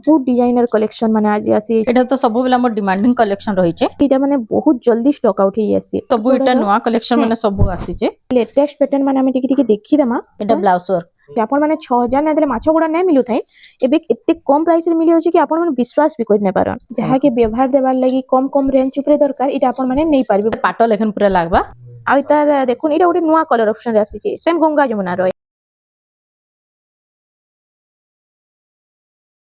सबु designer collection माने आज आसी एटा तो सब बेला मोर डिमांडिंग कलेक्शन रही छे एटा माने बहुत जल्दी स्टॉक आउट हो जासी सब एटा नवा कलेक्शन माने सब आसी छे लेटेस्ट पैटर्न माने हम टिके देखि देमा एटा ब्लाउज वर्क आपण माने 6000 ना देले माछ गुडा नै मिलु थाई एबे एते कम प्राइस रे मिली होची कि आपण माने विश्वास भी कर नै पारन जहा के व्यवहार देबार लागि कम कम रेंज ऊपर दरकार एटा आपण माने नै पारबे पाटो लेखन पूरा लागबा आ तार देखुन एटा ओटे नवा कलर ऑप्शन रे आसी छे सेम गंगा जमुना रो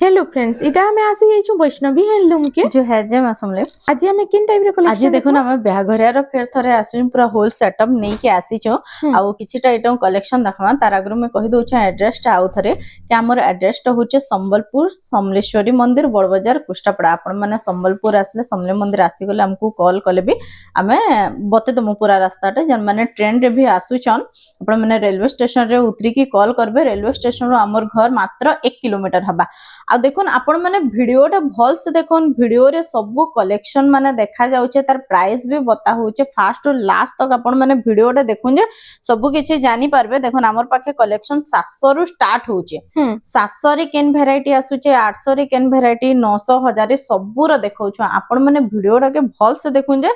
हेलो फ्रेंड्स इटा हमें आसी जाइछु वैष्णवी हैंडलूम के जो है जे मासमले आज हमें किन टाइप रे कलेक्शन आज देखो ना हम ब्याघरिया रो फेर थरे आसी पूरा होल सेटअप नै के आसी छो आ किछिटा आइटम कलेक्शन देखमा तार आगर में कहि दउ छ एड्रेस टा आउ थरे कि हमर एड्रेस टा होचे संबलपुर समलेश्वरी मंदिर बड़ बाजार कुष्टापड़ा आपण माने संबलपुर आसले समले मंदिर आसी गले हमको कॉल कले भी हमें बते दमु पूरा रास्ता टा जन माने ट्रेन रे भी आसु छन आपण माने रेलवे स्टेशन रे उतरी की कॉल करबे रेलवे स्टेशन रो हमर घर मात्र 1 किलोमीटर हबा आ देखुन आपण माने वीडियो टा भल से देखुन वीडियो रे सब कलेक्शन माने देखा जाउचे तार प्राइस भी बता होचे फास्ट और लास्ट तक आपण माने वीडियो टा देखुन जे सब किछि जानि पारबे देखुन हमर पाखे कलेक्शन 700 रु स्टार्ट होचे 700 रे केन वैरायटी आसुचे 800 रे केन वैरायटी 900 1000 सब रो देखौछु आपण माने वीडियो टा के भल से देखुन जे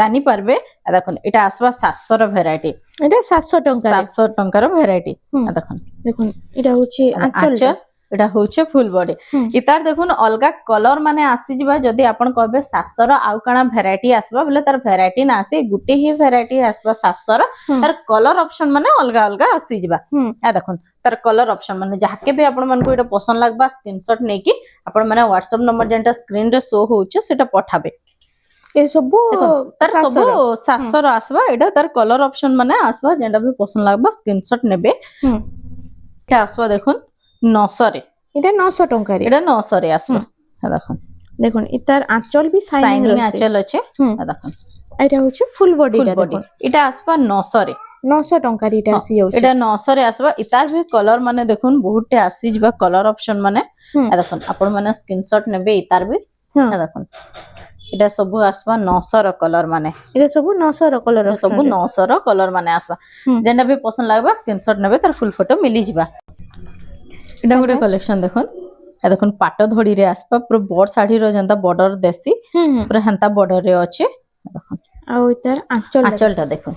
जानि पारबे देखुन एटा आसबा 700 रो वैरायटी एटा 700 टंका रो वैरायटी देखुन देखुन एटा होचे आंचल एटा होचे फुल बॉडी इतार देखुन अलगा कलर माने आसी जिबा जदी आपण कहबे 700 रो आउ काना वैरायटी आसबा बोले तार वैरायटी ना आसी गुटे ही वैरायटी आसबा 700 रो तार कलर ऑप्शन माने अलगा अलगा आसी जिबा आ देखुन तार कलर ऑप्शन माने जाके भी आपण मन को एटा पसंद लागबा स्क्रीनशॉट नै कि आपण माने WhatsApp नंबर जेंटा स्क्रीन रे शो होचे सेटा पठाबे ए सब तार सब 700 रो आसबा एटा तार कलर ऑप्शन माने आसबा जेंटा भी पसंद लागबा स्क्रीनशॉट नेबे के आसबा देखुन 900 रे एटा 900 टंका रे एटा 900 रे आसबा देखुन देखुन इतार आंचल भी शाइनिंग आंचल अछि देखुन एटा होचे फुल बॉडी देखुन एटा आसबा 900 रे 900 टंका रे एटा आसी होचे एटा 900 रे आसबा इतार भी कलर माने देखुन बहुत टे आसी जिबा कलर ऑप्शन माने देखुन आपण माने स्क्रीनशॉट नेबे इतार भी देखुन एटा सब आसबा 900 रो कलर माने एटा सब 900 रो कलर सब 900 रो कलर माने आसबा जेंडा भी पसंद लागबा स्क्रीनशॉट नेबे तार फुल फोटो मिली जिबा एटा गुटे कलेक्शन देखुन ए देखुन पाटो धड़ी रे आसपा पूरा बड़ साड़ी रो जंता बॉर्डर देसी पूरा हंता बॉर्डर रे अछि देखुन आ इतार आंचल टा देखुन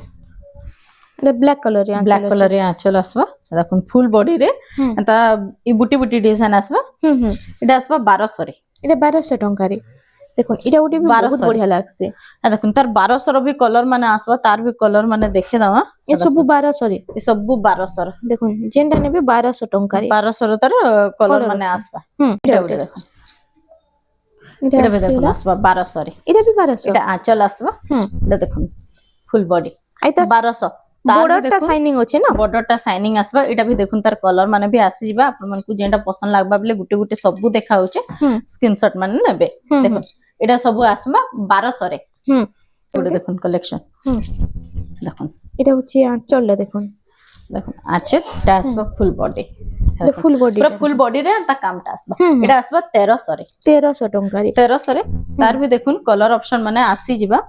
एटा ब्लैक कलर रे आंचल आसबा देखुन फुल बॉडी रे हंता ई बुटी बुटी डिजाइन आसबा एटा आसबा 1200 रे एटा 1200 टंका रे देखुन एटा उठी बहुत बढ़िया लागसे आ देखुन तार 1200 रो भी कलर माने आसबा तार भी कलर माने देखे दवा ए सब 1200 रे ए सब 1200 रो देखुन जेंडा नेबे 1200 टंका रे 1200 रो तार कलर माने आसबा एटा उठी देखुन एटा भी देखुन आसबा 1200 रे एटा भी 1200 एटा आंचल आसबा एटा देखुन फुल बॉडी आइता 1200 बॉर्डर ता शाइनिंग होचे ना बॉर्डर ता शाइनिंग आसबा एटा भी देखुन तार कलर माने भी आसी जिबा आपण मन को जेंटा पसंद लागबा बले गुटे गुटे सब देखा होचे स्क्रीनशॉट माने नेबे देखुन एटा सब आसबा 1200 रे ओडे देखुन कलेक्शन देखुन एटा होचे आंचल देखुन आंचल ता आसबा फुल बॉडी पूरा फुल बॉडी रे ता काम ता आसबा एटा आसबा 1300 रे 1300 टंका रे 1300 रे तार भी देखुन कलर ऑप्शन माने आसी जिबा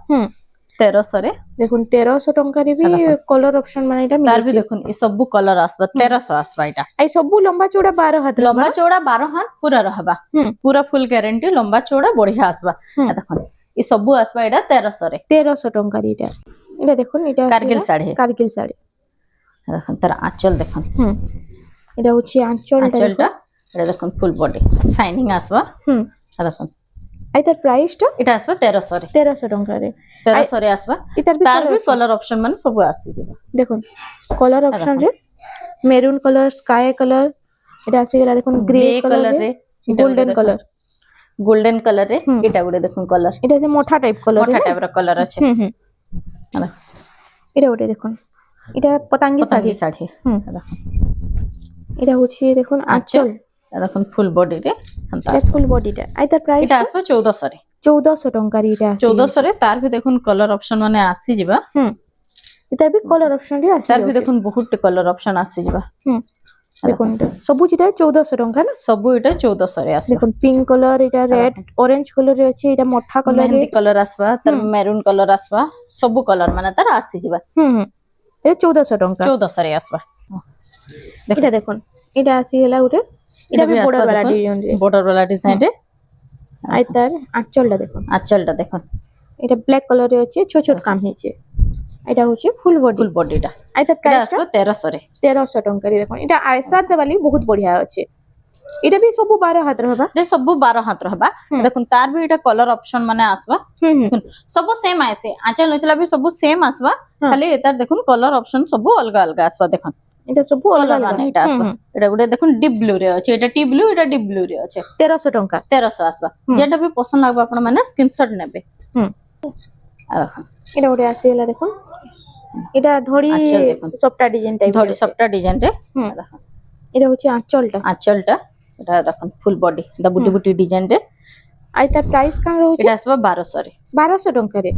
1300 रे देखुन 1300 टंका रे भी कलर ऑप्शन माने एटा तार भी देखुन ई सब कलर आसबा 1300 आसबा एटा आई सब लंबा चौड़ा 12 हाथ लंबा चौड़ा 12 हाथ पूरा रहबा पूरा फुल गारंटी लंबा चौड़ा बढ़िया आसबा देखुन ई सब आसबा एटा 1300 रे 1300 टंका रे एटा देखुन एटा कारगिल साड़ी देखुन तार आंचल देखुन एटा होची आंचल टा एटा देखुन फुल बॉडी शाइनिंग आसबा देखुन आई तार प्राइस टा एटा आसबा 1300 रे 1300 टंका रे 1300 रे आसबा तार भी कलर ऑप्शन माने सब आसी जिबा देखुन कलर ऑप्शन रे मेरून कलर स्काई कलर एटा आसी गेला देखुन ग्रे कलर रे गोल्डन कलर रे एटा गुडे देखुन कलर एटा जे मोठा टाइप रो कलर अछि एटा गुडे देखुन एटा पतंगी साड़ी एटा होची देखुन आंचल देखुन फुल बॉडी रे हंता फुल बॉडी टा आई तार प्राइस एटा आसबा 1400 रे 1400 टंका रे एटा 1400 रे तार भी देखुन कलर ऑप्शन माने आसी जिबा एटा भी कलर ऑप्शन रे आसी तार भी देखुन बहुत कलर ऑप्शन आसी जिबा देखुन सब जिटा 1400 टंका ना सब एटा 1400 रे आसी देखुन पिंक कलर एटा रेड ऑरेंज कलर रे अछि एटा मोठा कलर रे मेहंदी कलर आसबा तार मैरून कलर आसबा सब कलर माने तार आसी जिबा ए 1400 टंका 1400 रे आसबा एटा देखुन एटा आसी गेला उरे এটা भी border वाला डिजाइन रे বর্ডার वाला ডিজাইন রে আই তার আঁচলটা দেখুন আঁচলটা দেখুন এটা ব্ল্যাক কালার রে আছে ছোট ছোট কাম হইছে এটা হচ্ছে ফুল বডি ফুল বডিটা আই তার এটা প্রাইস আসবে 1300 রে 1300 টঙ্কা রে দেখুন এটা আয়সার দেবালি বহুত বঢ়িয়া আছে এটা भी सब 12 হাত হবা যে সবু 12 হাত রহবা দেখুন তার भी এটা কলর অপশন মানে আসবা দেখুন সবু সেম আইছে আঁচল নচলা भी সবু সেম আসবা খালি এটার দেখুন কলর অপশন সবু অলগা অলগা আসবা দেখুন এটা সব কলর অলগা মানে এটা আসবা এটা গুড়ে দেখুন ডিপ ব্লু রে আছে এটা টি ব্লু এটা ডিপ ব্লু রে আছে 1300 টঙ্কা 1300 আসবা যেটা भी পছন্দ লাগবে আপন মানে স্ক্রিনশট নেবে আর দেখুন এটা ওরে আসিলা দেখুন এটা ধরি আঁচল দেখুন। সবটা ডিজাইন টাইপ ধরি সবটা ডিজাইন রে দেখুন এটা হচ্ছে আঁচলটা আঁচলটা এটা দেখুন ফুল বডি দা বুটি বুটি ডিজাইন রে আই তার প্রাইস কান রହୁଛି এটা আসবা 1200 রে 1200 টঙ্কা রে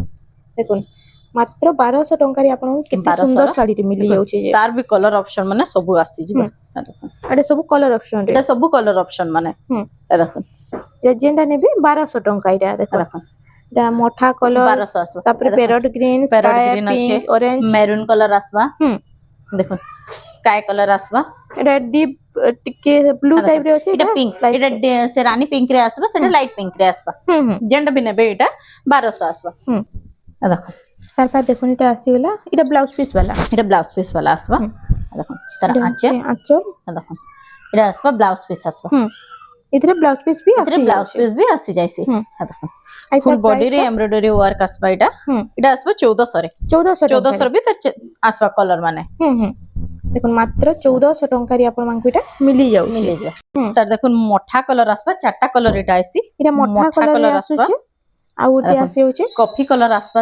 দেখুন মাত্র 1200 টঙ্কা রে আপনাଙ୍କୁ কেতে 1200 সুন্দর শাড়িটি মিলি যাଉଛି যে তার भी কলর অপশন মানে সবু আসছি যিবা দেখুন এটা সব কলর অপশন রে এটা সবু কলর অপশন মানে এটা দেখুন এটা যেটা নেবে 1200 টঙ্কা এটা দেখুন দেখুন এটা মোটা কলর 1200 আসবা তারপরে parrot green parrot sky green আছে পিঙ্ক অরেঞ্জ মেরুন কলর আসবা দেখুন স্কাই কলর আসবা এটা ডিপ টিকে ব্লু টাইপ রে আছে এটা পিঙ্ক এটা সে রানী পিঙ্ক রে আসবা সেটা লাইট পিঙ্ক রে আসবা যেটা भी নেবে এটা 1200 আসবা দেখুন তারপর দেখুন এটা আসিগলা এটা ব্লাউজ পিস वाला এটা ব্লাউজ পিস वाला আসবা দেখুন তার আঁচল আঁচল দেখুন এটা আসবা ব্লাউজ পিস আসবা এটারে ব্লাউজ পিস भी এটারে আসি ব্লাউজ পিস भी আসি যাইছে দেখুন আই ফুল বডি রে এমব্রয়ডারি ওয়ার্ক আসবা এটা এটা আসবা 1400 রে 1400 1400 भी তার আসবা কলর মানে দেখুন মাত্র 1400 টঙ্কারি আপন মানকু এটা মিলি যাଉଛି মিলে যায় তার দেখুন মোটা কলর আসবা চারটা কলর এটা আইছি এটা মোটা কলর আসছে ଆଉ ଗୋଟେ ଆସି ହଉଛି কফি কলর আসবা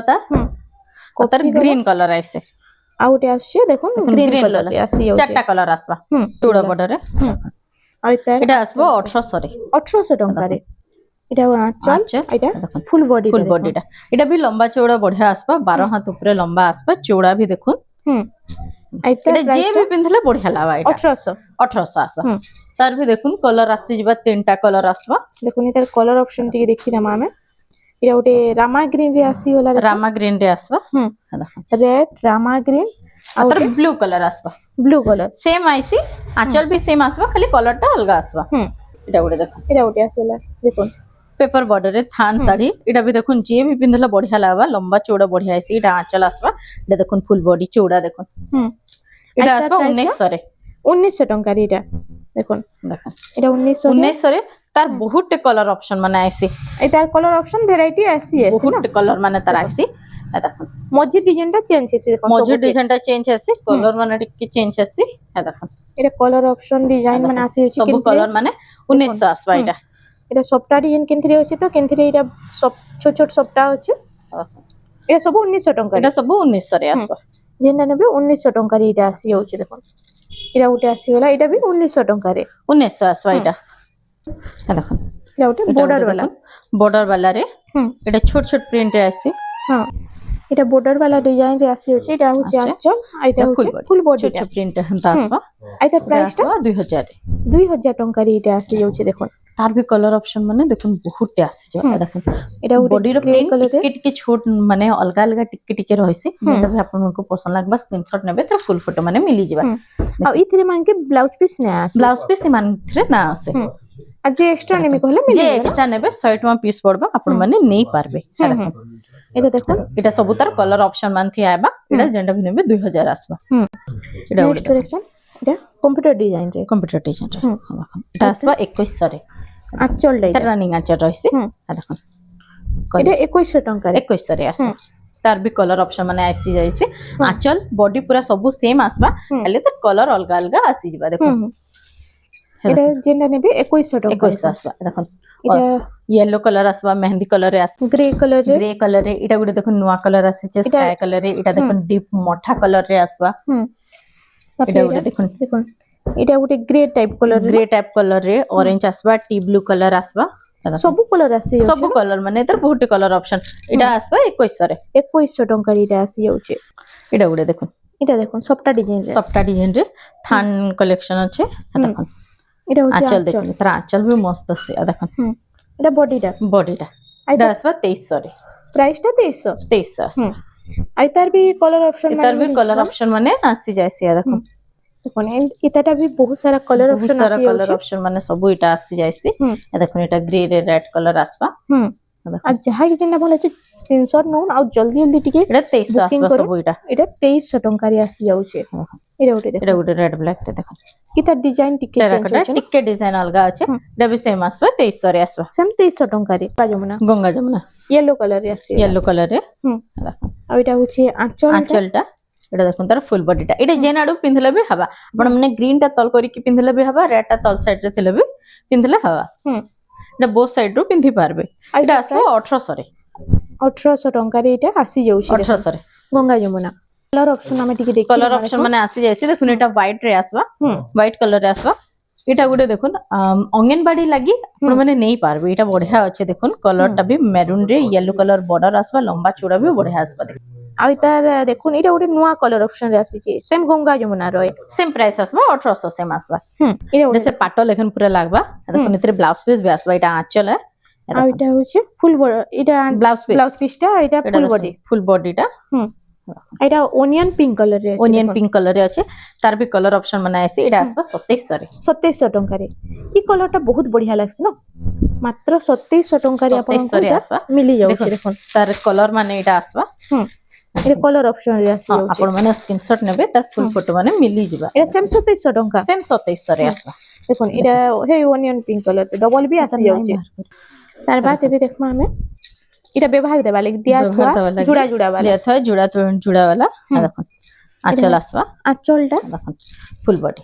তার গ্রিন কলর আইছে ଆଉ ଗୋଟେ ଆସୁଛି ଦେଖୁন ଗ୍ରୀନ କଲର ରେ ଆସି ଯାଉଛି চারটা কলর আসবা চূড়া বর্ডারে ଆଉ ତାର এটা আসবো 1800 রে 1800 টঙ্কারে এটা আঁচল আঁচল, এটা দেখুন ফুল বডি ফুল বডিটা এটা भी লম্বা চৌড়া বঢ়িয়া আসবা 12 হাত উপরে লম্বা আসবা চৌড়া भी দেখুন এটা এটা যে भी পিনথলে বঢ়িয়া লাগবা এটা 1800 1800 আসবা তার भी দেখুন কলর আসছে যিবা তিনটা কলর আসবা দেখুন এটার কলর অপশন টিকে দেখি না ଆମେ এটা ଗୋଟେ রামা গ্রিন রে আসি গলা রামা গ্রিন রে আসবা দেখুন রেড রামা গ্রিন আর ব্লু কলর আসবা ব্লু কলর সেম আইছি আঁচল भी সেম আসবা খালি কলরটা আলগা আসবা এটা গুড়ে দেখুন এটা ଗୋଟେ ଆସିଲା দেখুন পেপার বর্ডারে থান শাড়ি এটা भी দেখুন যে भी পিনথলে বঢ়িয়া লাগবা লম্বা চৌড়া বঢ়িয়া আইছি এটা আঁচল আসবা এটা দেখুন ফুল বডি চৌড়া দেখুন এটা আসবা 1900 রে 1900 টঙ্কার এটা দেখুন দেখুন এটা 1900 1900 রে তার বহুত কলর অপশন মানে আইছি এটার কলর অপশন ভ্যারাইটি আসি আছে বহুত না কলর মানে তার আইছি দেখুন মজি ডিজাইনটা চেঞ্জ আছে দেখুন মজুর ডিজাইনটা চেঞ্জ আছে কলর মানে টিকে চেঞ্জ আছে দেখুন এটা কলর অপশন ডিজাইন মানে আসি হচ্ছে সব কলর মানে 1900 আসবা এটা এটা সবটা ডিজাইন কেনথিরে আছে তো কেনথিরে এটা সব ছোট ছোট সবটা আছে এটা সব 1900 টঙ্কা এটা সব 1900 রে আসবা যেটা নেবে 1900 টঙ্কার এটা আসি যাচ্ছে দেখুন এটা উঠে আসি গলা এটা भी 1900 টঙ্কারে 1900 আসবা এটা দেখুন এটা উঠে বর্ডার वाला বর্ডার वाला রে এটা ছোট ছোট প্রিন্টে আছে হ্যাঁ এটা বর্ডার वाला ডিজাইন রে আসি হচ্ছে এটা হচ্ছে আঁচল আর এটা হচ্ছে ফুল বডিটা ছোট প্রিন্টে হন্তা আসবা এটা প্রাইসটা 2000 রে 2000 টঙ্কারে এটা আসি যাচ্ছে দেখুন তার भी কলর অপশন মানে দেখুন বহুতটা আছে দেখুন এটা বডির প্রিন্ট টিকে টিকে ছোট মানে অলগা অলগা টিকে টিকে রহিছে যেটা भी আপনাদের পছন্দ লাগবা স্ক্রিনশট নেবে তার ফুল ফটো মানে মিলি যাবা আর ইথিরে মানকে ব্লাউজ পিস না আসে ব্লাউজ পিস ইমানথরে না আসে আর যে এক্সট্রা নেবে কহলে মিলি যে এক্সট্রা নেবে 100 টাকা পিস পড়বা আপন মানে নেই পারবে এটা দেখুন এটা সব তার কলর অপশন মানথি আইবা এটা যেটা भी নেবে 2000 আসবা এটা নেক্সট কালেকশন এটা কম্পিউটার ডিজাইন রে কম্পিউটার ডিজাইন রে দেখুন এটা আসবা 2100 রে আঁচলটা এটা রানিং আঁচল রইছে দেখুন এটা 2100 টঙ্কা রে 2100 রে আসবা তার भी কলর অপশন মানে আইসি যাইছে আঁচল বডি পুরা সব সেম আসবা খালি তার কলর অলগা অলগা আসি যাবা দেখুন এটা যেটা নেবে 2100 টাকা 2100 আসবা দেখুন এটা येलो कलर আসবা মেহেন্দি কালারে আসবা গ্রে কালার রে গ্রে কালারে এটা গুলো দেখুন নোয়া কালার আসছে স্কাই কালারে এটা দেখুন ডিপ মোটা কালারে আসবা এটা গুলো দেখুন দেখুন এটা ଗୋଟେ grey type colour grey type কালারে অরেঞ্জ আসবা টি ব্লু কালার আসবা সবু কালার আসি সবু কালার মানে এটার বহুত কালার অপশন এটা আসবা 2100 রে 2100 টাকা এটা আসি যাচ্ছে এটা গুলো দেখুন এটা দেখুন সবটা ডিজাইন রে সবটা ডিজাইন রে থান কালেকশন আছে দেখুন এটা হচ্ছে আঁচল দেখুন তার আঁচল भी মস্ত আছে দেখুন এটা বডিটা বডিটা এটা আসবা 2300 রে প্রাইসটা 2300 আসবা আই তার भी কলার অপশন তার भी কলার অপশন মানে আসি যাইছে দেখুন দেখুন এটাটা भी बहुत सारा कलर बहुत ऑप्शन सारा आसी कलर जाउछे ऑप्शन माने सब इटा आसी जायसी हम्म। ए देखो एटा ग्रे रे रेड कलर आसबा आ जहा कि जेना भल अछि स्क्रीनशॉट नउन आ जल्दी जल्दी टिके एटा 2300 बुकिंग आसबा करो सब इटा एटा 2300 टंका रे आसी जाउछे एटा उठे एटा देखो गोटे रेड ब्लैक रे देखो किता डिजाइन टिके चेंज टेराकोटा होछे टिके डिजाइन अलगा अछि एटा भी सेम आसबा 2300 रे आसबा सेम 2300 टंका रे जमुना गंगा जमुना येलो कलर रे आसी येलो कलर रे देखो आ एटा होछे आंचल आंचलटा एटा देखो तार फुल बॉडीटा एटा जेन आडू पिंधले भी हवा आपण माने ग्रीन टा तल करी की पिंधले भी हवा रेड टा तल साइड रे थिले भी पिंधले हवा एटा बोथ साइड रो पिंधि पारबे एटा आसबा 1800 रे 1800 टंका रे एटा आसी जाउछे 1800 रे गंगा यमुना कलर ऑप्शन हमें टिके देखि कलर ऑप्शन माने आसी जायसी देखुन एटा व्हाइट रे आसबा व्हाइट कलर रे आसबा एटा गुडे देखुन अंगनबाड़ी लागि आपण माने नै पारबे एटा बढ़िया अछि देखुन कलर टा भी मेरून रे येलो कलर बॉर्डर आसबा लंबा चौड़ा भी बढ़िया आसबा आ तार देखुन एटा गोटे नुवा कलर ऑप्शन रे आसी जे सेम गंगा यमुना रो सेम प्राइस आसबा 1800 सेम आसबा एटा गोटे जैसे पाटो लेखन पूरा लागबा देखुन इतरे ब्लाउज पीस भी आसबा एटा आंचल है आ एटा होचे फुल एटा ब्लाउज पीस टा एटा फुल बॉडी टा एटा ओनियन पिंक कलर रे ओनियन पिंक कलर रे अछि तार भी कलर ऑप्शन माने आसी एटा आसबा 2700 रे 2700 टंका रे ई कलर टा बहुत बढ़िया लागछ न मात्र 2700 टंका रे आपण 2700 रे आसबा मिली जाउछे देखुन तार कलर माने एटा आसबा ए कलर ऑप्शन रे आसी जाउछे आपण माने स्क्रीनशॉट नेबे तार फुल फोटो माने मिली जिबा एटा सेम 2700 टंका सेम 2700 रे आसबा देखुन एटा हे ओनियन पिंक कलर डबल भी आसी जाउछे तार बाद एबे देखमा हमें एटा व्यवहार देबा लागि दिया था जुड़ा जुड़ा वाला दिया था जुड़ा वाला देखो आंचल आसबा आंचलटा देखो फुल बॉडी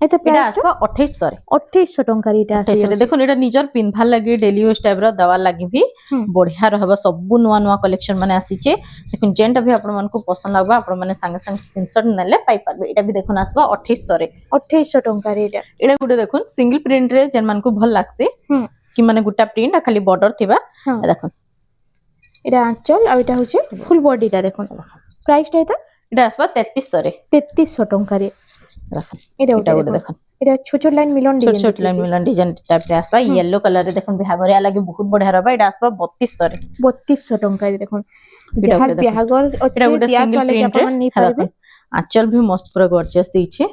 एटा एटा प्राइस आसबा 2800 रे 2800 टंका रे एटा आसी 2800 रे देखो एटा निजर पिनभार लागि डेली यूज टाइप रो दवा लागि भी बढ़िया रहबा सब नुवा नुवा कलेक्शन माने आसीचे देखो जेंटा भी आपण मन को पसंद लागबा आपण माने संगे संगे स्क्रीनशॉट नेले पाई पारबे एटा भी देखो आसबा 2800 रे 2800 टंका रे एटा गुटे देखो सिंगल प्रिंट रे जेन मन को भल लागसे कि माने गुटा प्रिंट खाली बॉर्डर थिबा देखो एटा आंचल आ एटा होचे फुल बॉडी टा देखो प्राइस टा एटा आसबा 3300 रे 3300 टंका रे देखो एटा गुटे देखो एटा छोट लाइन मिलन छोट छोट लाइन मिलन डिजाइन टाइप रे आसबा येलो कलर रे देखो बिहागरिया लागि बहुत बढ़िया रहबा एटा आसबा 3200 रे 3200 टंका रे देखो जहार बिहागर एटा गुटे सिंगल प्रिंट रे नहीं पारबे आंचल भी मस्त पूरा गॉर्जियस दिछे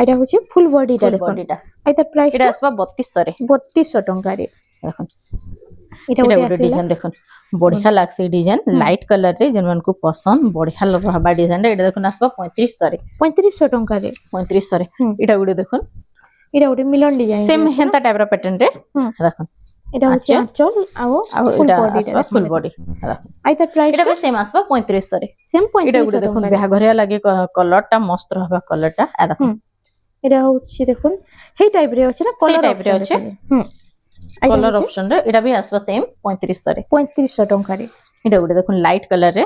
एटा होचे फुल बॉडी टा देखो बॉडीटा एटा प्राइस एटा आसबा 3200 रे 3200 टंका रे देखो एटा गुटे डिजाइन देखो बढ़िया लागसे डिजाइन लाइट कलर रे जन मन को पसंद बढ़िया रहबा डिजाइन एटा देखो आसबा 3500 रे 3500 टंका रे 3500 रे एटा गुटे देखो एटा गोटे मिलन डिजाइन सेम हेंता टाइप रो पैटर्न रे देखो एटा होचे आंचल आ फुल बॉडी आसबा फुल बॉडी देखो एटा प्राइस एटा भी सेम आसबा 3500 रे सेम एटा 3500 गुटे देखो बिहाघरिया लागि कलर टा मस्त रहबा कलर टा आ देखो एटा होचे देखो हे टाइप रे होचे ना कलर टाइप रे होचे कलर ऑप्शन रे एटा भी आसबा सेम 3500 रे 3500 टंका रे एटा गुटे देखो लाइट कलर रे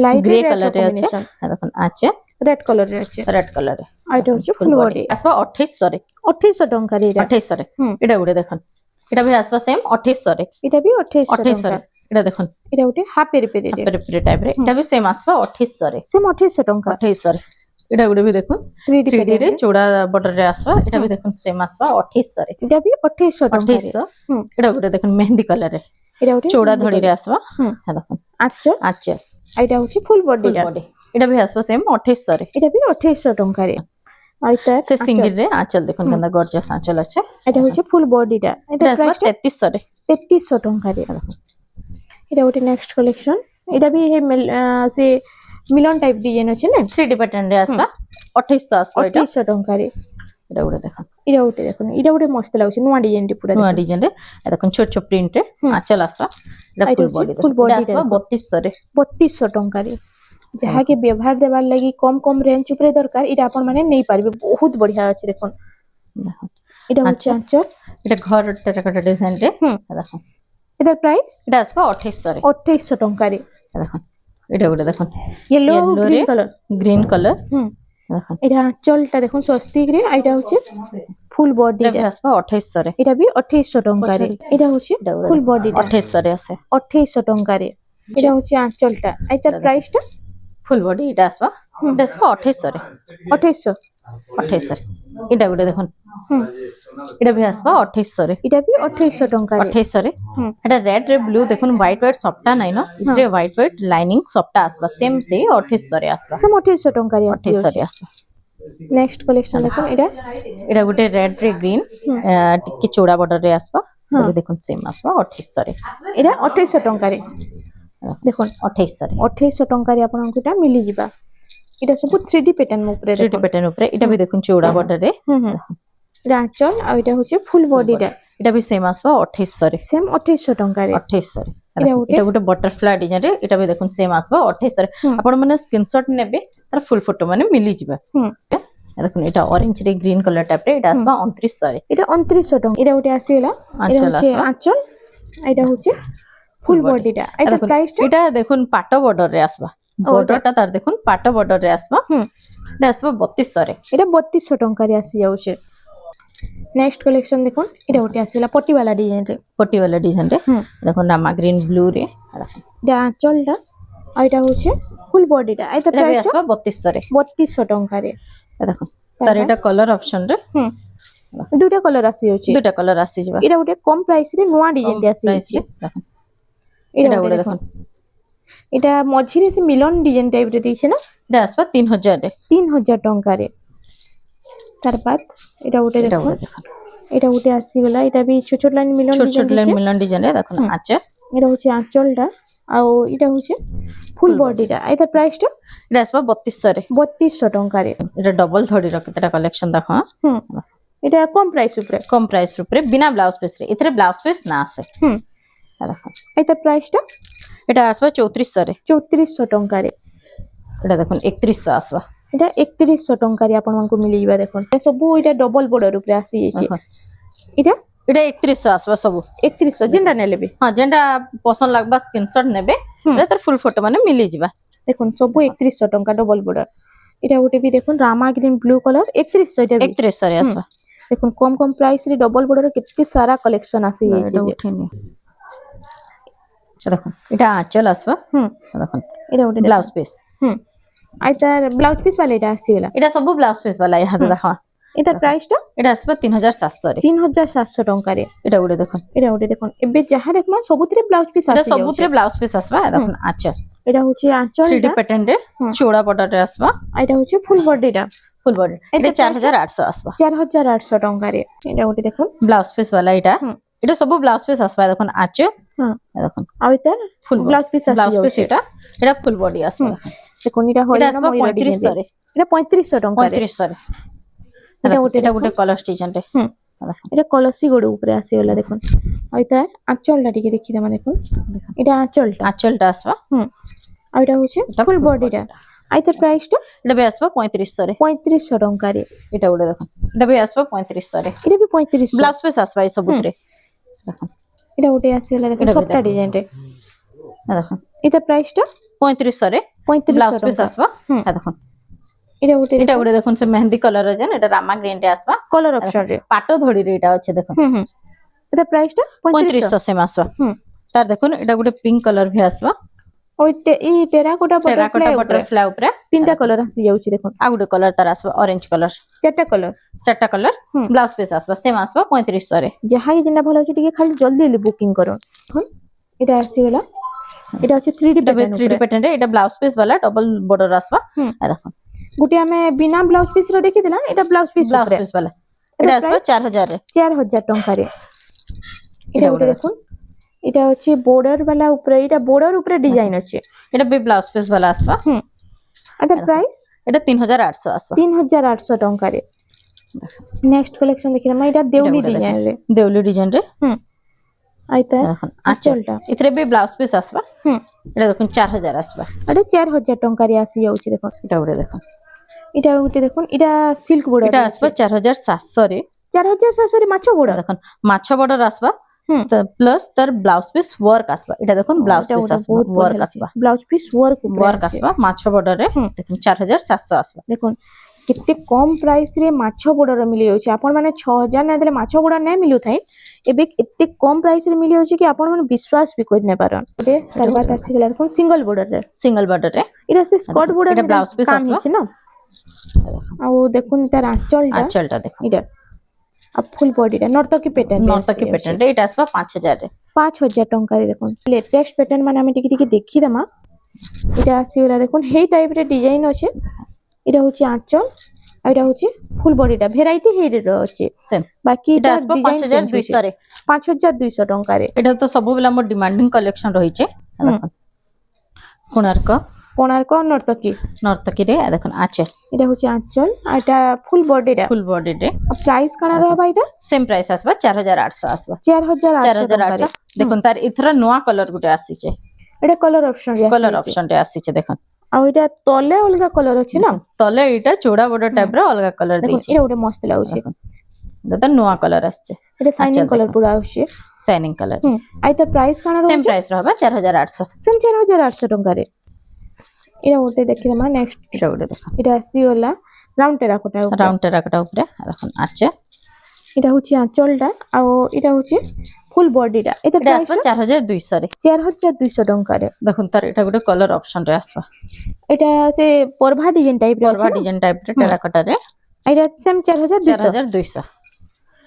लाइट ग्रे कलर रे আছে দেখুন আছে रेड कलर रे আছে रेड कलर रे এটা হচ্ছে ফুল বডি আসবা 2800 রে 2800 টাকা রে এটা 2800 রে এটা গুটে দেখুন এটা भी আসবা सेम 2800 রে এটা भी 2800 রে এটা দেখুন এটা ওটে হাফ পেরে রে পেরে টাইপ রে এটা भी सेम আসবা 2800 রে सेम 2800 টাকা 2800 রে এটা গুটে भी দেখুন 3D রে চৌড়া বর্ডর রে আসবা এটা भी দেখুন सेम আসবা 2800 রে এটা भी 2800 টাকা 2800 এটা গুটে দেখুন মেহেন্দি কালার রে এটা ওটে চৌড়া ধড়ি রে আসবা হ্যাঁ দেখুন আচ্ছা আচ্ছা এটা হচ্ছে ফুল বডি এটা भी আসবা सेम 2800 রে এটা भी 2800 টাকা রে আইতা সে সিঙ্গেল রে আঁচল দেখুন কেন গর্জিয়াস আঁচল আছে এটা হচ্ছে ফুল বডিটা এটা আসবা 3300 রে 3300 টাকা রে এটা ওটে নেক্সট কালেকশন এটা भी সে মিলন টাইপ ডিজাইন আছে না 3D প্যাটার্ন রে আসবা 2800 আসবা এটা 2800 টাকা রে এটা গুলো দেখুন এটা ওটে মস্ত লাগছে নয়া ডিজাইন টি পুরা নয়া ডিজাইন রে দেখুন ছোট ছোট প্রিন্ট রে আঁচল আসবা এটা ফুল বডি এটা আসবা 3200 রে 3200 টাকা রে যাহা के व्यवहार देवार लागि कम कम रेंज ऊपर दरकार इटा अपन माने नहीं पारबे बहुत बढ़िया अछि देखुन इटा होचे आंचल এটা ঘর টেরাকোটা ডিজাইন রে দেখুন এটার প্রাইস এটা আসবা 2800 রে 2800 টাকা রে দেখুন এটা গুলো দেখুন येलो গ্রিন কালার দেখুন এটা আঁচলটা দেখুন স্বস্তিক রে এটা হচ্ছে ফুল বডি এটা আসবা 2800 রে এটা भी 2800 টাকা রে এটা হচ্ছে ফুল বডি 2800 রে আছে 2800 টাকা রে এটা হচ্ছে আঁচলটা এটার প্রাইসটা ফুল বডি এটা আসবা 2800 রে 2800 এটা গুলো দেখুন এটা भी আসবা 2800 রে এটা भी 2800 টাকা রে 2800 রে এটা রেড রে ব্লু দেখুন হোয়াইট সফটটা নাই না ইতরে হোয়াইট লাইনিং সফটটা আসবা সেম সে 2800 রে আসবা সেম 2800 টাকা রে 2800 রে আসবা नेक्स्ट कलेक्शन देखो एटा एटा गोटे रेड रे ग्रीन टिके चौड़ा बॉर्डर रे आसबा हाँ। एटा देखुन सेम आसबा 2800 रे एटा 2800 टंका रे देखो 2800 रे 2800 टंका रे आपन कोटा मिली जिबा एटा सब 3D पैटर्न ऊपर 3D पैटर्न ऊपर एटा भी देखुन चौड़ा बॉर्डर रे राचल आ एटा होचे फुल बॉडी दा एटा भी सेम आसबा 2800 रे सेम 2800 टंका रे 2800 रे एटा गोटे एटा गोटे बटरफ्लाई डिजाइन रे एटा भी देखुन सेम आसबा 2800 रे आपण माने स्क्रीनशॉट नेबे तार फुल फोटो माने मिली जिबा देखुन एटा ऑरेंज रे ग्रीन कलर टाइप रे एटा आसबा 2900 रे एटा 2900 टंका एटा गोटे आसीला एटा होचे आंचल एटा होचे फुल बॉडी दा एटा प्राइस एटा देखुन पाटो बॉर्डर रे आसबा बॉर्डर ता तार देखुन पाटो बॉर्डर रे आसबा एटा आसबा 3200 रे एटा 3200 टंका रे आसी जाउछे नेक्स्ट कलेक्शन देखो एटा गोटे आसीला पट्टी वाला डिजाइन रे देखो रामा ग्रीन ब्लू रे एटा आंचलटा आ एटा होचे फुल बॉडी दा एटा एटा भी प्राइस आसबा 3200 रे 3200 टंका रे देखो तार एटा कलर ऑप्शन रे दुटा कलर आसी जाउछे दुटा कलर आसी जिबा एटा गोटे कम प्राइस रे नोआ डिजाइन दे आसी प्राइस जाउछे रे एटा गोटे देखो एटा मझी रे से मिलन डिजाइन टाइप रे दिछे ना एटा आसबा 3000 रे 3000 टंका रे तार बाद एटा गोटे एटा देखो गोटे देखो एटा गोटे आसी गला एटा भी छोट छोट लाइन मिलन छोट डिजाइन छोट लाइन मिलन डिजाइन रे देखो आचे एटा होचे आंचलटा आ एटा होचे फुल बॉडी दा एटा प्राइस टा एटा आसबा 3200 रे 3200 टंका रे एटा डबल थडी रो केतेटा कलेक्शन देखो एटा कम प्राइस ऊपर कम प्राइस ऊपर बिना ब्लाउज पीस रे इतरे ब्लाउज पीस ना आसे देखो एटा प्राइस टा एटा आसबा 3400 रे 3400 टंका रे एटा देखो 3100 आसबा एटा 3100 टंका रे आपन मानको मिली जिबा देखो ए सब एटा डबल बॉर्डर ऊपर आसी जेछि एटा एटा 3100 आसबा सब 3100 जेंडा नेले बे हां जेंडा पसंद लागबा स्क्रीनशॉट नेबे एटा फुल फोटो माने मिली जिबा देखो सब 3100 टंका डबल बॉर्डर एटा गोटे भी देखो रामा ग्रीन ब्लू कलर 3100 एटा भी 3100 रे आसबा देखो कम कम प्राइस रे डबल बॉर्डर कितने सारा कलेक्शन आसी एटा जेछि उठेनी देखो एटा आंचल आसबा देखो एटा गोटे ब्लाउज पीस आई तार ब्लाउज पीस वाला एटा आसी गला एटा सब ब्लाउज पीस वाला यहाँ देखो एटा प्राइस टा एटा आसबा 3700 रे 3700 टंका रे एटा गुडे देखो एबे जहा देखमा सबुतरे ब्लाउज पीस एटा आसी सबुतरे ब्लाउज पीस आसबा देखो आंचल एटा होची आंचल 3D पैटर्न रे चौड़ा बॉर्डर रे आसबा एटा होची फुल बॉडी टा फुल बॉर्डर एटा 4800 आसबा 4800 टंका रे एटा गोटे देखो ब्लाउज पीस वाला एटा एटा सब ब्लाउज पीस आसबा देखो आंचल देखो आ इतार फुल ब्लाउज पीस आसी ब्लाउज पीस एटा फुल बॉडी आसबा देखो एटा होइला ना 3500 रे एटा 3500 टंका रे 3500 रे एटा गोटे कलर स्टिचन रे एटा कलसी गोड ऊपर आसी गला देखो आ इतार आंचल टा टिके देखि दमा देखो एटा आंचलटा आसबा आ एटा होची फुल बॉडी टा आई तो प्राइस टा एटा भी आसबा 3500 रे 3500 टंका रे एटा गोटे देखो एटा भी आसबा 3500 रे एटा भी 3500 ब्लाउज पीस आसबा ए सबुतरे देखो एटा गोटे आसी गला देखो सबटा डिजाइन रे देखो एटा प्राइस टा 3500 रे 3500 ब्लाउज पीस आसबा देखो एटा गोटे देखो से मेहंदी कलर रे जन एटा रामा ग्रीन रे आसबा कलर ऑप्शन रे पाटो धड़ी रे एटा अछि देखो एटा प्राइस टा 3500 से आसबा तार देखो एटा गोटे पिंक कलर भी आसबा ओइ टेराकोटा बटरफ्लाई ऊपर तीनटा कलर आसी जाउची देखो आ गोटे कलर तार आसबा ऑरेंज कलर चारटा कलर ब्लाउज पीस आसबा सेम आसबा 3500 रे जहा के जेना भलो अछि टिके खाली जल्दी बुकिंग करो एटा आसी गला एटा अछि 3D पैटर्न रे एटा ब्लाउज पीस वाला डबल बॉर्डर आसबा आ देखो गुटे हमें बिना ब्लाउज पीस रो देखि देला एटा ब्लाउज पीस वाला एटा आसबा 4000 रे 4000 टंका रे एटा गुटे देखो एटा अछि बॉर्डर वाला ऊपर एटा बॉर्डर ऊपर डिजाइन अछि एटा भी ब्लाउज पीस वाला आसबा एटा प्राइस एटा 3800 आसबा 3800 टंका रे नेक्स्ट कलेक्शन देखिना मैं एटा देवली डिजाइन रे आइता आचलटा इतरे भी ब्लाउज पीस आसबा एटा देखो 4000 आसबा एटा 4000 टंका रे आसी जाउची देखो एटा गुटे देखो एटा सिल्क बॉर्डर एटा आसबा 4700 रे 4700 रे माछो बॉर्डर देखो माछो बॉर्डर आसबा प्लस तर ब्लाउज पीस वर्क आसबा एटा देखो ब्लाउज पीस आसबा वर्क आसबा ब्लाउज पीस वर्क आसबा माछो बॉर्डर रे देखो 4700 आसबा देखो कितने कम प्राइस रे माछो बॉर्डर मिली जाउची आपण माने 6000 ना देले माछो बॉर्डर नै मिलु थाई एबे एते कम प्राइस रे मिली जाउची कि आपण माने विश्वास भी कर नै पारन एबे तरबात आसी गेला देखो सिंगल बॉर्डर रे एटा से स्कर्ट बॉर्डर एटा ब्लाउज पीस आसबा ना आ देखो तार आंचलटा देखो एटा अब फुल बॉडी रे नर्तकी पैटर्न रे एटा आसबा 5000 रे 5000 टंका रे देखो लेटेस्ट पैटर्न माने हम टिके टिके देखि दमा एटा आसी गेला देखो हे टाइप रे डिजाइन अछि এটা হচ্ছে আঁচল আর এটা হচ্ছে ফুল বডিটা ভেরাইটি হেড আছে সেম বাকি এটা এটা আসবে ডিজাইন চেঞ্জ 5200 রে 5200 ଟଙ୍କାରେ এটা তো ସବୁବେଳେ আমার ডিমান্ডিং কালেকশন রয়েছে দেখুন কোଣାର୍କ কোଣାର୍କ ନର୍ତ୍ତକୀ নর্তকীরে দেখুন আঁচল এটা হচ্ছে আঁচল আর এটা ফুল বডিটা ফুল বডি রে প্রাইস কানা রহবা এটা সেম প্রাইস আসবা 4800 আসবা 4800 ଟଙ୍କାରେ 4800 দেখুন তার এথর নয়া কলর গুটে আসিছে এটা কলর অপশন কলর অপশন রে আসিছে দেখুন ଆଉ এটা তলে ଅଲଗା କଲର ଅଛି ନା তলে এটা চৌড়া বড় টাইপ র অলগা কলর দেখুন ଦେଇছে এটা ଗୋଟେ মস্ত ଲାଗୁଛି এটা তো নয়া কলর আসছে এটা শাইনিং কলর পুরা ଆସୁଛି শাইনিং কলর আই তার প্রাইস কানা সেম ରହୁଛି প্রাইস রহবা 4800 ସେମ୍ 4800 ଟଙ୍କାରେ এটা ଗୋଟେ ଦେଖିଦେମା ନେକ୍ସଟ এটা গুটে দেখুন এটা ଆସିଗଲା ରାଉଣ୍ଡ ଟେରାକୋଟା ଉପରେ রাউন্ড টেরাকোটা উপরে দেখুন আছে এটা হচ্ছে আঁচলটা ଆଉ এটা হচ্ছে ফুল বডিটা এটা এটা আসবা 4200 রে 4200 ଟଙ୍କାରେ দেখুন তার এটা গুটে কলর অপশন রে আসবা এটা ସେ পর্ভা ডিজাইন টাইপ ର পরবা ଅଛି ডিজাইন টাইপ রে টেরাকোটা রে এটা সেম 4200 4200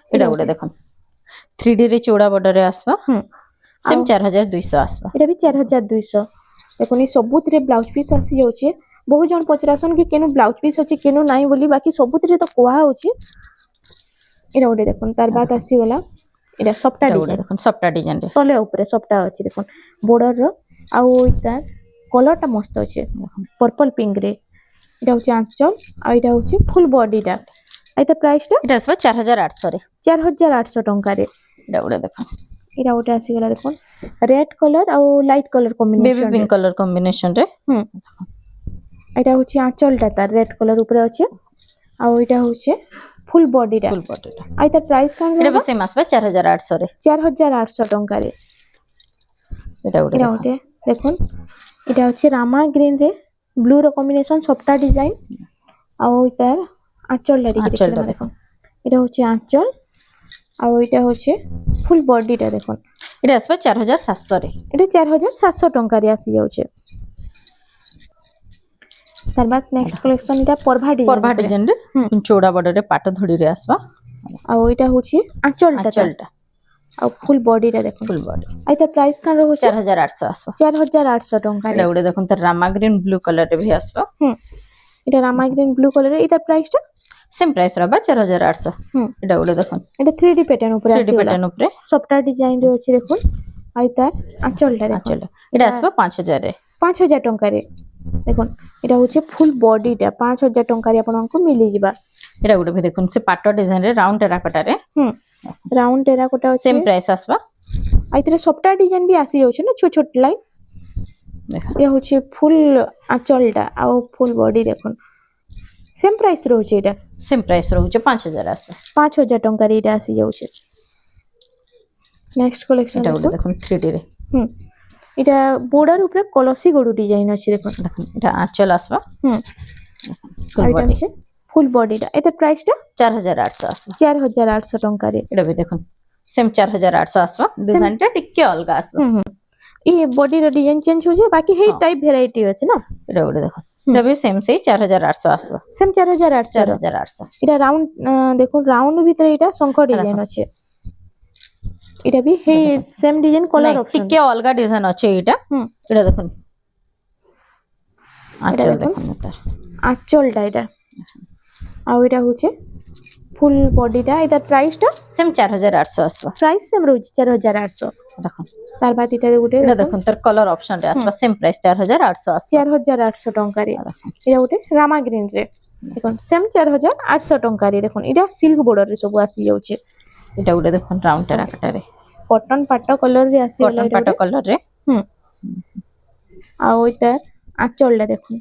এটা গুটে দেখুন 3D রে চৌড়া বর্ডর রে আসবা সেম 4200 আসবা এটা ବି 4200 দেখুন এই ସବୁଥିରେ ବ୍ଲାଉଜ ପିସ୍ ଆସି ଯାଉଛି ବହୁତ ଜଣ ପଚରାସନ୍ କି କେନୁ ବ୍ଲାଉଜ ପିସ୍ ଅଛି କେନୁ ନାହିଁ ବୋଲି ବାକି ସବୁଥିରେ ତ କୁହା ହଉଛି এটা ଗୋଟେ ଦେଖୁন ତାର ବାଦ ଆସିଗଲା এটা ସବଟା এটা গুটে ডিজাইন দেখুন সবটা ডিজাইন রে ତଲେ ଉପରେ ସବଟା ଅଛି ଦେଖୁন border ର ଆଉ ତାର କଲରଟା ମସ୍ତ ଅଛି ପର୍ପଲ ପିଙ୍କ ରେ এটা হচ্ছে আঁচল আর এটা হচ্ছে ফুল বডিটা এটা প্রাইসটা এটা আসবা 4800 রে 4800 ଟଙ୍କାରେ এটা গুটে দেখুন এটা ଗୋଟେ ଆସିଗଲା ଦେଖୁন ରେড কলর ଆଉ light colour baby combination pink colour combination রে এটা হচ্ছে আঁচলটা তার রেড কলর উপরে আছে আর এটা হচ্ছে ফুল বডিটা ফুল বডিটা আর তার প্রাইস কান এটা বি সেম আসবা 4800 রে 4800 ଟଙ୍କାରେ এটা গুটে এটা ଗୋଟେ দেখুন এটা হচ্ছে রামা গ্রিন রে ব্লু র কম্বিনেশন সবটা ডিজাইন আর তার আঁচলটা আঁচলটা দেখুন এটা হচ্ছে আঁচল আর এটা হচ্ছে ফুল বডিটা দেখুন এটা আসবা 4700 রে এটা 4700 ଟଙ୍କାରେ ଆସି ଯାଉଛି তার বাদ নেক্সট কালেকশন এটা পর্ভা ডিজাইন পরবা ডিজাইন রে চৌড়া বর্ডর রে পাট ধড়ি রে আসবা আর এটা হচ্ছে আঁচলটা আঁচলটা আর ফুল বডিটা দেখুন ফুল বডি আর তার প্রাইস কান রହୁଛି 4800 আসবা 4800 ଟଙ୍କାରେ এটা গুটে দেখুন তার রামা গ্রিন ব্লু কলর রে ভি আসবা এটা রামা গ্রিন ব্লু কলরের এটার প্রাইসটা সেম প্রাইস রহবা 4800 এটা গুটে দেখুন এটা 3D প্যাটার্ন উপরে 3D আসিগলা প্যাটার্ন উপরে সবটা ডিজাইন রে আছে দেখুন আর তার আঁচলটা দেখুন চলো এটা আসবা 5000 রে 5000 ଟଙ୍କାରେ দেখুন এটা হচ্ছে ফুল বডিটা 5000 ଟଙ୍କାରେ ଆପଣଙ୍କୁ ମିଳି ଯିବା এটা গুটে ভি দেখুন সে পাট ডিজাইন রে রাউন্ড টেরাকোটা রে রাউন্ড টেরাকোটা আছে সেম প্রাইস আসবা আর এটার সবটা ডিজাইন বি আসি যাচ্ছে না ছোট ছোট লাইন দেখুন এটা হচ্ছে ফুল আঁচলটা আর ফুল বডি দেখুন সেম প্রাইস রହୁଛି এটা সেম প্রাইস রହୁছে 5000 আসবা 5000 ଟଙ୍କାରେ এটা আসি যাচ্ছে নেক্সট কালেকশন এটা গুটে দেখুন 3D রে এটা বর্ডার উপরে কলসি গড়ু ডিজাইন আছে দেখুন দেখুন এটা আঁচল আসবা আর এটা হচ্ছে ফুল বডিটা এটা প্রাইসটা 4800 আসবা 4800 ଟଙ୍କାରେ এটা ভি দেখুন সেম 4800 আসবা ডিজাইনটা টিকে অলগা আসবা এই বডির ডিজাইন চেঞ্জ হচ্ছে বাকি হেই টাইপ ভ্যারাইটি আছে না এটা গুটে দেখুন এটা ভি সেম সেই 4800 আসবা সেম 4800 4800 এটা রাউন্ড দেখুন রাউন্ড ভিতরে এটা শঙ্খ ডিজাইন আছে এটা বি হেই সেম ডিজাইন কলর অপশন টিকে অলগা ডিজাইন আছে এটা এটা দেখুন আঁচল দেখুন এটা আঁচলটা এটা আর এটা হচ্ছে ফুল বডিটা এটা প্রাইসটা সেম 4800 আসবা প্রাইস সেম রହୁଛି 4800 দেখুন তার বাদ এটা গোটে এটা দেখুন তার কলর অপশন রে আসবা সেম প্রাইস 4800 আসবা 4800 ଟଙ୍କାରେ এটা গোটে রামা গ্রিন রে দেখুন সেম 4800 ଟଙ୍କାରେ দেখুন এটা সিল্ক বর্ডর রে সব আসি যাচ্ছে এটা গুটে দেখুন রাউন্ড টেরাকোটা রে কটন পাট কলর রে আসি কটন পাট কলর রে আর ওইটা আঁচলটা দেখুন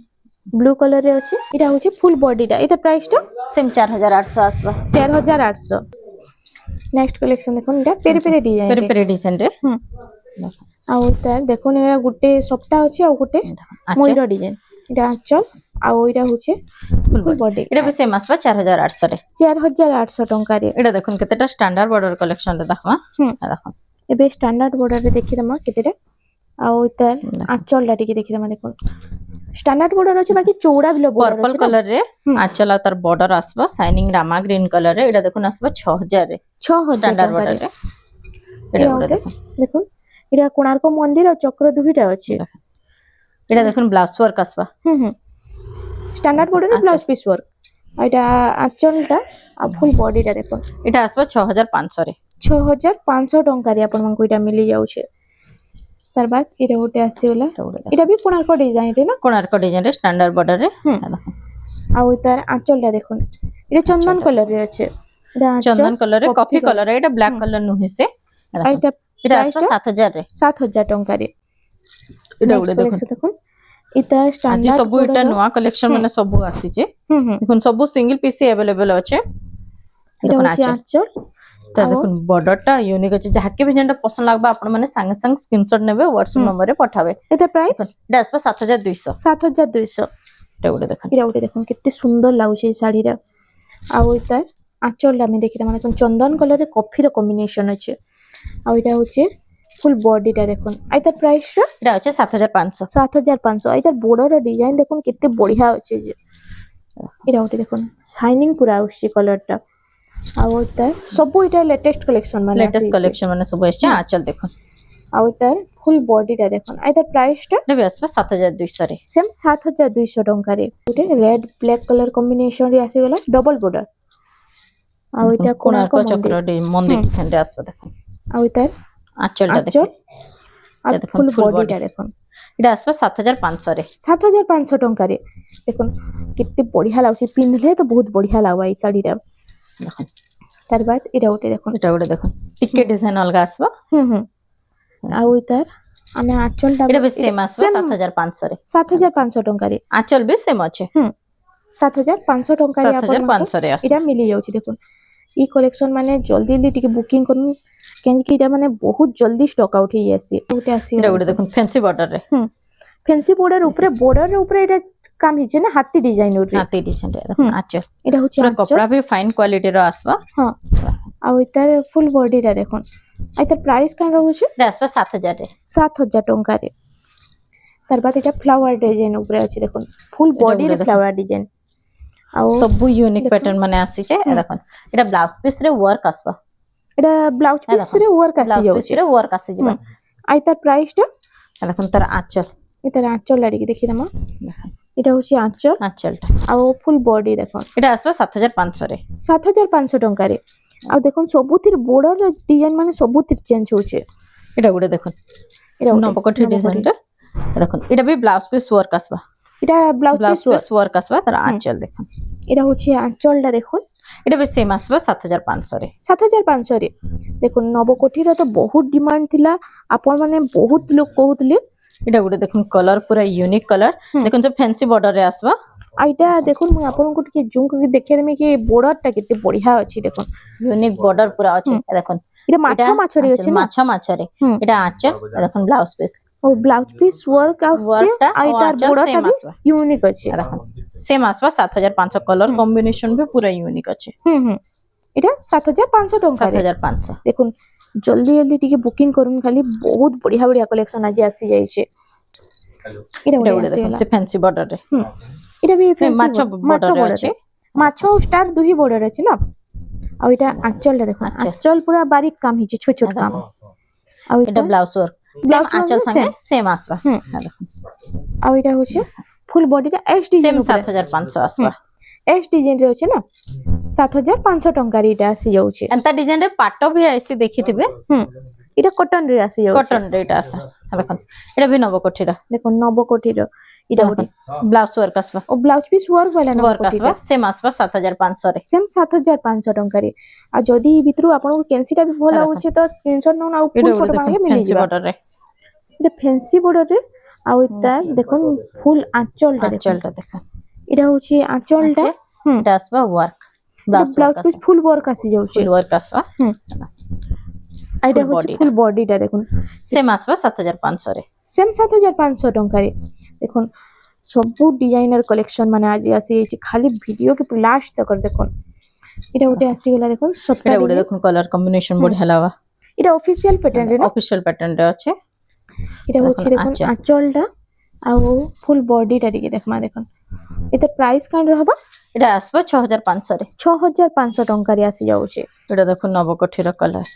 ব্লু কলর রে আছে এটা হচ্ছে ফুল বডিটা এটা প্রাইসটা সেম 4800 আসবা 4800 নেক্সট কালেকশন দেখুন এটা পেরে পেরে ডিজাইন পেরে পেরে ডিজাইন রে আর ওইটা দেখুন এটা গোটে সবটা আছে আর গোটে ময়ূর ডিজাইন এটা আঁচল আর ওইটা হচ্ছে ফুল বডি এটা বি সেম আসবা 4800 রে 4800 ଟଙ୍କାରେ এটা দেখুন কেতেটা স্ট্যান্ডার্ড বর্ডর কালেকশন রে দেখবা দেখুন ଏବେ ଷ୍ଟାଣ୍ଡାର୍ଡ ବର୍ଡରରେ ଦେଖିଦେମା କେତେଟା ଆଉ ତାର ଆଞ୍ଚଲଟା ଟିକେ ଦେଖିଦେମା ଦେଖୁନ ଷ୍ଟାଣ୍ଡାର୍ଡ ବର୍ଡର ଅଛି ବାକି ଚौड़ा ବିଲ ବର୍ଡର पर्पल ଅଛି कलर रे आंचल आ तार बॉर्डर आसबा शाइनिंग रामा ग्रीन कलर रे एटा देखुन आसबा 6000 रे 6000 स्टैंडर्ड बॉर्डर रे एटा गुडे देखुन দেখুন এটা কোଣାର୍କ মন্দিର ଆଉ ଚକ୍ର ଦୁଇଟା ଅଛି एटा देखुन ब्लाउज वर्क आसबा স্ট্যান্ডার্ড বর্ডারে ব্লাউজ পিস ওয়ার্ক এটা আঁচলটা আর ফুল বডিটা দেখুন এটা আসবে 6500 রে 6500 ଟଙ୍କାରେ ଆପଣଙ୍କୁ ଏଇଟା ମିଳି ଯାଉଛି ତାର ବାଦ ଏଇଟା ଗୋଟେ ଆସିଗଲା ଏଇଟା ବି କୋଣାର୍କ ଡିଜାଇନ ରେ ନା କୋଣାର୍କ ଡିଜାଇନ ରେ ଷ୍ଟାଣ୍ଡାର୍ଡ ବର୍ଡର ରେ ଆଉ ତାର ଆଞ୍ଚଲଟା ଦେଖୁন ଏଇଟା ଚନ୍ଦନ କଲର ରେ ଅଛି ଏଇଟା ଚନ୍ଦନ କଲର ରେ କଫି କଲର ରେ ଏଇଟା ବ୍ଲାକ କଲର ନୁହେଁ ସେ ଏଇଟା এটা আসবে 7000 রে 7000 ଟଙ୍କାରେ এটা ଗୋଟେ দেখুন এটা ଆଜି ଷ୍ଟାଣ୍ଡାର୍ଡ ସବୁ ଏଟା ନୂଆ କଲେକ୍ସନ ମାନେ ସବୁ ଆସିଛି ଦେଖୁন ସବୁ ସିଙ୍ଗଲ ପିସ୍ अवेलेबल ଅଛି এটা হচ্ছে আঁচল ତ ଦେଖୁନ ବର୍ଡରଟା ୟୁନିକ୍ ଅଛି ଯାହାକେ ବି ଯେନ୍ଟା ପସନ୍ଦ ଲାଗବା ଆପଣ ମାନେ ସାଙ୍ଗେ ସାଙ୍ଗେ ସ୍କ୍ରିନଶଟ ନେବେ WhatsApp ନମ୍ବର ରେ ପଠାବେ এটা প্রাইস এটা আসবে 7200 7200 এটা ଗୋଟେ ଦେଖୁন এটা ଗୋଟେ দেখুন କେତେ ସୁନ୍ଦର ଲାଗୁଛି এই ଶାଢୀଟା ଆଉ ଏଟା ଆଞ୍ଚଲଟା ଆମେ ଦେଖିଲା ମାନେ ଚନ୍ଦନ କଲରରେ କଫିର କମ୍ବିନେସନ ଅଛି ଆଉ এটা হচ্ছে ফুল বডিটা দেখুন আইতা প্রাইসটা এটা হচ্ছে 7500 7500 আইতা বর্ডার ডিজাইন দেখুন কেতে বঢ়িয়া আছে যে এটা ওটা দেখুন শাইনিং পুরা আসছে কলরটা ଆଉ এটা ସବୁ এটা লেটেস্ট কালেকশন মানে লেটেস্ট কালেকশন মানে সব আসছে আঁচল দেখুন ଆଉ এটা ফুল বডিটা দেখুন আইতা প্রাইসটা এটা ବି আসবে 7200 রে সেম 7200 ଟଙ୍କାରେ ଗୋଟେ ରେড ব্ল্যাক কলর কম্বিনেশন রে আসিগলা ডবল বর্ডর ଆଉ এটা কোଣାর্ক চক্র মন্দির এখানে আসবে দেখুন ଆଉ এটা আঁচলটা দেখুন আর ফুল বডিটা দেখুন এটা আসবে 7500 রে 7500 ଟଙ୍କାରେ দেখুন কেতে বঢ়িয়া লাগুছে পিনলে তো বহুত বঢ়িয়া লাগবা এই শাড়িটা দেখুন তার বাদ এটা ওটা দেখুন এটা ଗୋଟେ দেখুন ଟିକେ ডিজাইন अलग আসবে ଆଉ ଏତାର ଆମେ ଆଞ୍ଚଲଟା এটা ବି সেম আসবে 7500 রে 7500 ଟଙ୍କାରେ আঁচল ବି সেম আছে 7500 ଟଙ୍କାରେ ଆପଣଙ୍କୁ 7500 রে আসবে এটা মিলি যাଉଛି দেখুন ই কলেকশন মানে জলদি জলদি ଟିକେ বুকিং করুন কারণ কি এটা মানে বহুত জলদি স্টক আউট হয়ে আসে ওটা আসি এটা ଗୋଟେ দেখুন ফ্যান্সি বর্ডর রে ফ্যান্সি বর্ডার উপরে এটা কাম হিছে না হাতি ডিজাইন উপরে হাতি ডিজাইন রে দেখুন আঁচল এটা হচ্ছে পুরো কপড়া भी ফাইন কোয়ালিটি র আসবা হ্যাঁ ଆଉ ଏତାର ফুল বডিটা দেখুন এটার প্রাইস কান রହୁଛି এটা আসবে 7000 রে 7000 ଟଙ୍କାରେ তার বাদ এটা ফ্লাওয়ার ডিজাইন উপরে আছে দেখুন ফুল বডি রে ফ্লাওয়ার ডিজাইন ଆଉ ସବୁ यूनिक पैटर्न মানে আসিছে দেখুন এটা ব্লাউজ পিস রে ওয়ার্ক আসবা এটা ব্লাউজ পিস রে ওয়ার্ক আসি ব্লাউজ পিস যাଉଛି রে ওয়ার্ক আসি যাবে আই তার প্রাইসটা দেখুন তার আঁচল এটার আঁচলটা ଟିକେ ଦେଖିଦମା দেখুন এটা হচ্ছে আঁচল আঁচলটা ଆଉ ফুল বডি দেখুন এটা আসবে 7500 রে 7500 ଟଙ୍କାରେ ଆଉ ଦେଖୁন ସବୁଥିର বর্ডার ডিজাইন মানে ସବୁଥିର চেঞ্জ হচ্ছে এটা গুড়ে দেখুন এটা নবকটি ডিজাইনটা দেখুন এটা भी ব্লাউজ পিস ওয়ার্ক আসবা এটা blouse blouse piece piece work আসবা তার আঁচল দেখুন এটা হচ্ছে আঁচলটা দেখুন এটা भी সেম আসবে 7500 রে 7500 রে দেখুন নবকোঠির তো বহুত ডিমান্ড থিলা আপন মানে বহুত লোক কହୁଥିଲେ এটা গুড়ে দেখুন কলর পুরা यूनिक কলর দেখুন যে ফ্যান্সি বর্ডর রে আসবা আইটা দেখুন মই আপনাଙ୍କୁ ଟିକେ জুম করে দেখাই দেমি কি বর্ডরটা কেতে বঢ়িয়া আছে দেখুন यूनिक বর্ডর পুরা আছে দেখুন এটা মাছরে আছে না মাছরে এটা আঁচল দেখুন ব্লাউজ পিস ও ব্লাউজ পিস ওয়ার্ক আসছে আইটার বর্ডরটা भी ইউনিক আছে দেখুন সেম আসবা 7500 কলর কম্বিনেশন भी পুরা यूनिक আছে এটা 7500 ଟଙ୍କା 7500 দেখুন জলদি জলদি ଟିକେ বুকিং করুন খালি বহুত বঢ়িয়া বঢ়িয়া কালেকশন আজি আসি যাইছে এটা এটা দেখুন সে ফ্যান্সি বর্ডর রে এটা भी মাছ বর্ডর আছে মাছ স্টার দুই বর্ডর আছে না আর এটা আঁচলটা দেখুন আঁচল পুরা বারিক কাম হিছে ছোট ছোট কাম আর এটা ব্লাউজ ওয়ার্ক সেম আঁচল সঙ্গে সেম আসবা দেখুন আর এটা হচ্ছে ফুল বডিটা এস ডিজাইন সেম 7500 আসবা এস ডিজাইন রে আছে না 7500 ଟଙ୍କାରେ এটা আসি যাଉଛି এন্তা ডিজাইন রে পাটো भी আইছি দেখিতিবে এটা কটন রে আসি যাଉଛି কটন রে এটা আসা দেখুন এটা भी নবকঠির দেখুন নবকঠির এটা ওটি ব্লাউজ ওয়ার্ক আসবা ও ব্লাউজ পিস ওয়ার্ক वाला ওয়ার্ক আসবা সেম আসবা 7500 রে সেম 7500 ଟଙ୍କାରେ আর যদি এই ভিতরু আপনাদের কেনসিটা भी ভাল লাগুছে তো স্ক্রিনশট নাও আর ফুল ফটো মাগে মিলি ফ্যান্সি যাবে বর্ডর রে এটা ফ্যান্সি বর্ডর রে আর এটা দেখুন ফুল আঁচলটা দেখুন আঁচলটা দেখুন এটা হচ্ছে আঁচলটা এটা আসবা work blouse piece full work আসি যাচ্ছে ফুল ওয়ার্ক আসবা আর এটা হচ্ছে ফুল বডিটা দেখুন সেম আসবা 7500 রে সেম 7500 ଟଙ୍କାରେ দেখুন ସବୁ ডিজাইনার কলেকশন মানে আজি আসি যাইছে খালি ভিডিও কে লাস্ট তক দেখুন এটা ওটা আসি গলা দেখুন সবটা এটা ওটা দেখুন কালার কম্বিনেশন বঢ়িয়া লাগা এটা অফিশিয়াল প্যাটার্ন রে না অফিশিয়াল প্যাটার্ন রে আছে এটা হচ্ছে দেখুন আঁচলটা আর ফুল বডিটা দিকে দেখমা দেখুন এটা প্রাইস কান রহবা এটা আসবে 6500 রে 6500 ଟଙ୍କାରେ আসি যাচ্ছে এটা দেখুন নবকঠির কালার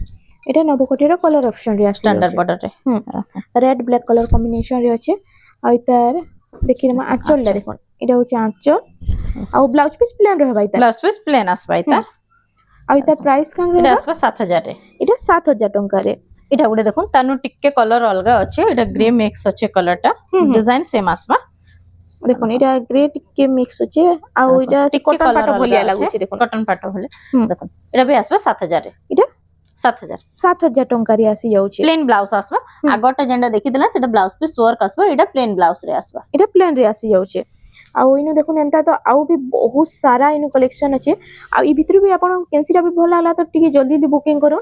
এটা নবকোটির কলর অপশন রে আসি স্ট্যান্ডার্ড বর্ডর রে রেড ব্ল্যাক কলর কম্বিনেশন রে আছে আর তার দেখি না আঁচলটা দেখুন এটা হচ্ছে আঁচল ଆଉ ব্লাউজ পিস প্লেন রহবা এটা ব্লাউজ পিস প্লেন আসবা এটা ଆଉ এটা ପ୍ରାଇସ୍ କାଣ এটা ରହିବ আসবা 7000 রে এটা 7000 ଟଙ୍କାରେ এটা গুড়ে দেখুন তানু টিকে কলর অলগা আছে এটা গ্রে মিক্স আছে কলরটা ডিজাইন সেম আসবা দেখুন এটা গ্রে ଟିକେ মিক্স আছে ଆଉ এটা ଟିକେ কটন পাଟ colour ভলিয়া ଅଲଗା ଲାଗୁଛି ଅଛି, দেখুন କଟନ ପାଟ ଭଳି ହୁଁ। ଦେଖନ୍ତୁ ଏଟା ବି ଆସିବା 7000 ରେ এটা 7000 7000 ଟଙ୍କାରେ ଆସି ଯାଉଛି ପ୍ଲେନ ବ୍ଲାଉଜ ଆସିବା আগরটা যেটা দেখিଥିଲା সেটা ব্লাউজ পিস ওয়ার্ক আসবা এটা প্লেন ব্লাউজ রে আসবা এটা প্লেন রে ଆସି ଯାଉଛି ଆଉ ଇନୁ ଦେଖୁନ ଏନ୍ତା ତ ଆଉ ବି ବହୁତ ସାରା ଇନୁ କଲେକ୍ସନ ଅଛି ଆଉ ଇ ଭିତରୁ ବି ଆପଣ କେନ୍ସିଟା ବି ଭଲ ହେଲା ତ ଟିକେ ଜଲ୍ଦି ବୁକିଂ କର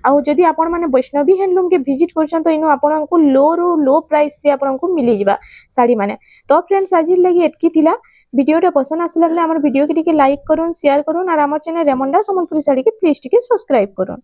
ଆଉ ଯଦି ଆପଣ ମାନେ ବୈଷ୍ଣବୀ ହ୍ୟାଣ୍ଡଲୁମ୍ କେ ଭିଜିଟ୍ କରୁଛନ୍ତି ତ ଇନୁ ଆପଣଙ୍କୁ ଲୋ ରୁ ଲୋ ପ୍ରାଇସ୍ ରେ ଆପଣଙ୍କୁ ମିଳିଯିବା ଶାଢ଼ୀ ମାନେ ତ ଫ୍ରେଣ୍ଡସ୍ ଆଜି ଲାଗି ଏତକି ଥିଲା ভিডিওটা পছন্দ আসলে আমার ভিডিওকে টিকে লাইক করুন শেয়ার করুন আর আমার চ্যানেল রেমন্ডা সম্বলপুরী শাড়িকে প্লিজ টিকে সবসক্রাইব করুন